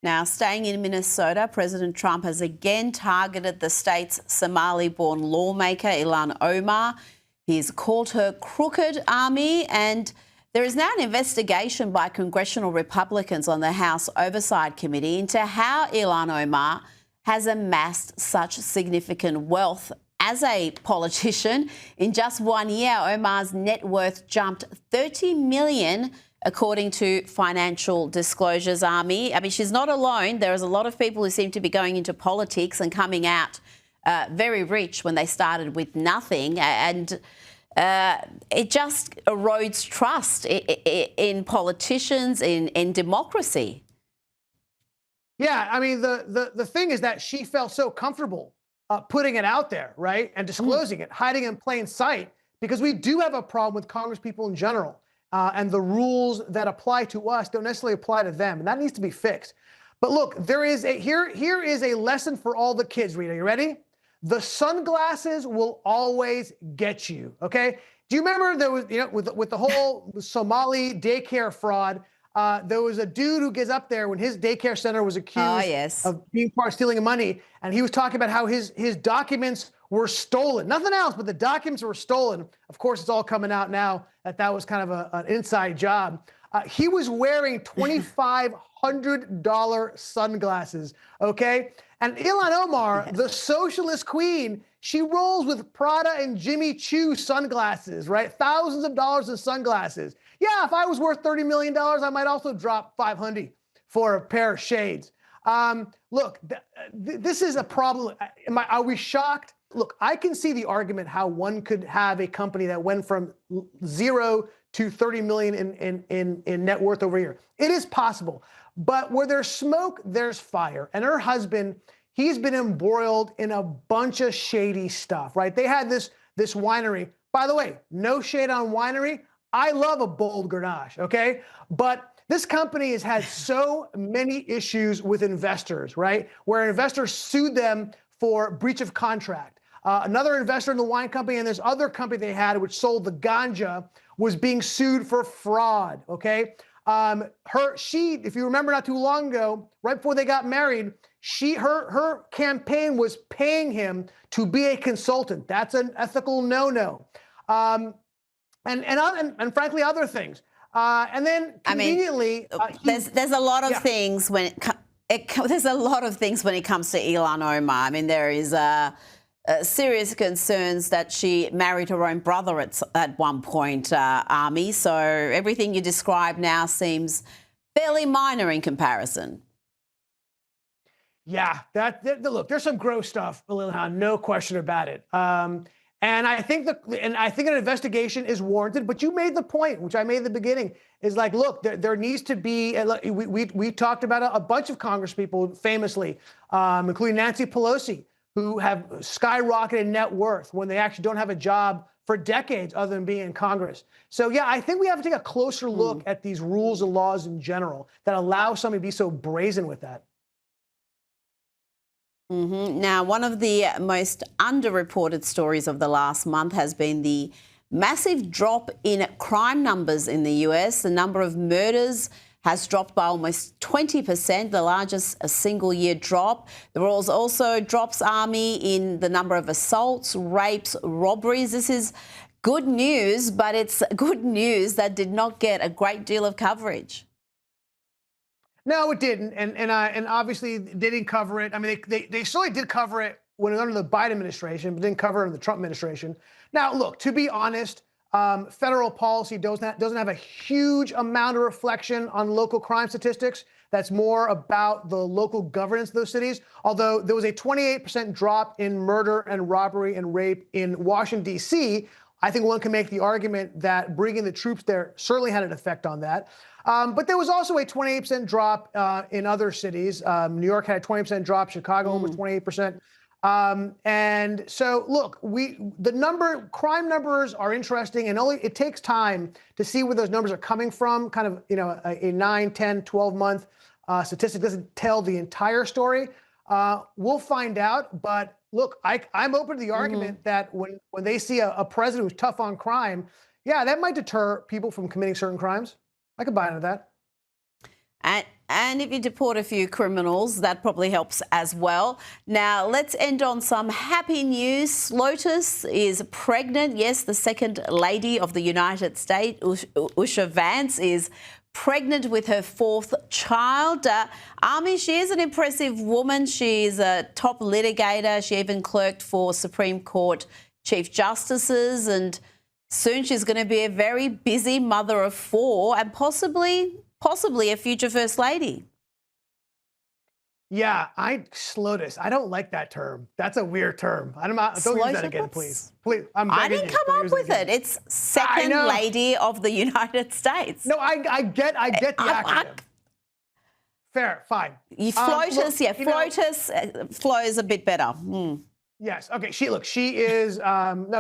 Now, staying in Minnesota, President Trump has again targeted the state's Somali-born lawmaker, Ilhan Omar. He's called her crooked army, and there is now an investigation by congressional Republicans on the House Oversight Committee into how Ilhan Omar has amassed such significant wealth. As a politician, in just 1 year, Omar's net worth jumped $30 million, according to financial disclosures, Ami. I mean, she's not alone. There is a lot of people who seem to be going into politics and coming out very rich when they started with nothing. And it just erodes trust in politicians, in democracy. Yeah, I mean, the thing is that she felt so comfortable putting it out there, right, and disclosing it, hiding in plain sight, because we do have a problem with Congresspeople in general, and the rules that apply to us don't necessarily apply to them, and that needs to be fixed. But look, here is a lesson for all the kids, Rita. You ready? The sunglasses will always get you, okay? Do you remember there was, with the whole Somali daycare fraud, there was a dude who gets up there when his daycare center was accused of being part of stealing money, and he was talking about how his documents were stolen. Nothing else, but the documents were stolen. Of course, it's all coming out now that was kind of an inside job. He was wearing $2,500 sunglasses, okay? And Ilhan Omar, the socialist queen, she rolls with Prada and Jimmy Choo sunglasses, right? Thousands of dollars in sunglasses. Yeah, if I was worth $30 million, I might also drop $500 for a pair of shades. Look, this is a problem. Are we shocked? Look, I can see the argument how one could have a company that went from 0 to 30 million in net worth over a year. It is possible. But where there's smoke, there's fire. And her husband, he's been embroiled in a bunch of shady stuff, right? They had this winery. By the way, no shade on winery. I love a bold Grenache, okay? But this company has had so many issues with investors, right? Where investors sued them for breach of contract. Another investor in the wine company and this other company they had, which sold the ganja, was being sued for fraud, okay? If you remember not too long ago, right before they got married, her campaign was paying him to be a consultant. That's an ethical no-no. And frankly, other things. And then conveniently, there's a lot of things when there's a lot of things when it comes to Ilhan Omar. I mean, there is serious concerns that she married her own brother at one point, Ami. So everything you describe now seems fairly minor in comparison. Yeah, look, there's some gross stuff, Ilhan, no question about it. And I think an investigation is warranted. But you made the point, which I made at the beginning, is like, look, there needs to be. We talked about a bunch of Congresspeople famously, including Nancy Pelosi, who have skyrocketed net worth when they actually don't have a job for decades other than being in Congress. So, yeah, I think we have to take a closer look at these rules and laws in general that allow somebody to be so brazen with that. Now, one of the most underreported stories of the last month has been the massive drop in crime numbers in the US. The number of murders has dropped by almost 20%, the largest single-year drop. There was also drops, Ami, in the number of assaults, rapes, robberies. This is good news, but it's good news that did not get a great deal of coverage. No, it didn't, and obviously they didn't cover it. I mean, they certainly did cover it when it was under the Biden administration, but didn't cover it under the Trump administration. Now, look, to be honest, federal policy doesn't have a huge amount of reflection on local crime statistics. That's more about the local governance of those cities. Although there was a 28% drop in murder and robbery and rape in Washington, D.C., I think one can make the argument that bringing the troops there certainly had an effect on that. But there was also a 28% drop in other cities. New York had a 20% drop. Chicago almost 28%. And so, look, crime numbers are interesting, and it takes time to see where those numbers are coming from. Kind of, a 9, 10, 12-month statistic doesn't tell the entire story. We'll find out. But look, I'm open to the argument that when they see a president who's tough on crime, yeah, that might deter people from committing certain crimes. I could buy into that. And if you deport a few criminals, that probably helps as well. Now, let's end on some happy news. Lotus is pregnant. Yes, the second lady of the United States, Usha Vance, is pregnant with her fourth child. Ami, she is an impressive woman. She is a top litigator. She even clerked for Supreme Court Chief Justices, and soon she's going to be a very busy mother of four and possibly a future First Lady. Yeah, SLOTUS. I don't like that term. That's a weird term. Don't use that again, please. Please. I didn't come up with it. It's second lady of the United States. No, I get the acronym. Fair, fine. FLOTUS, FLOTUS flows a bit better. Yes. Okay. She is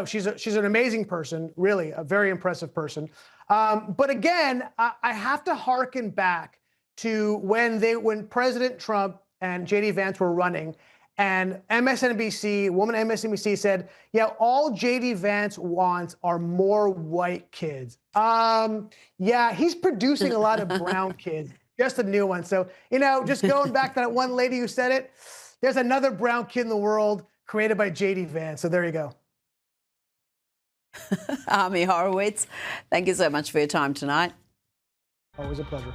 she's an amazing person, really a very impressive person. But again, I have to hearken back to when President Trump and JD Vance were running, and woman MSNBC said, yeah, all JD Vance wants are more white kids. Yeah, he's producing a lot of brown kids, just a new one. So, just going back to that one lady who said it, there's another brown kid in the world created by JD Vance. So there you go. Ami Horowitz, thank you so much for your time tonight. Always a pleasure.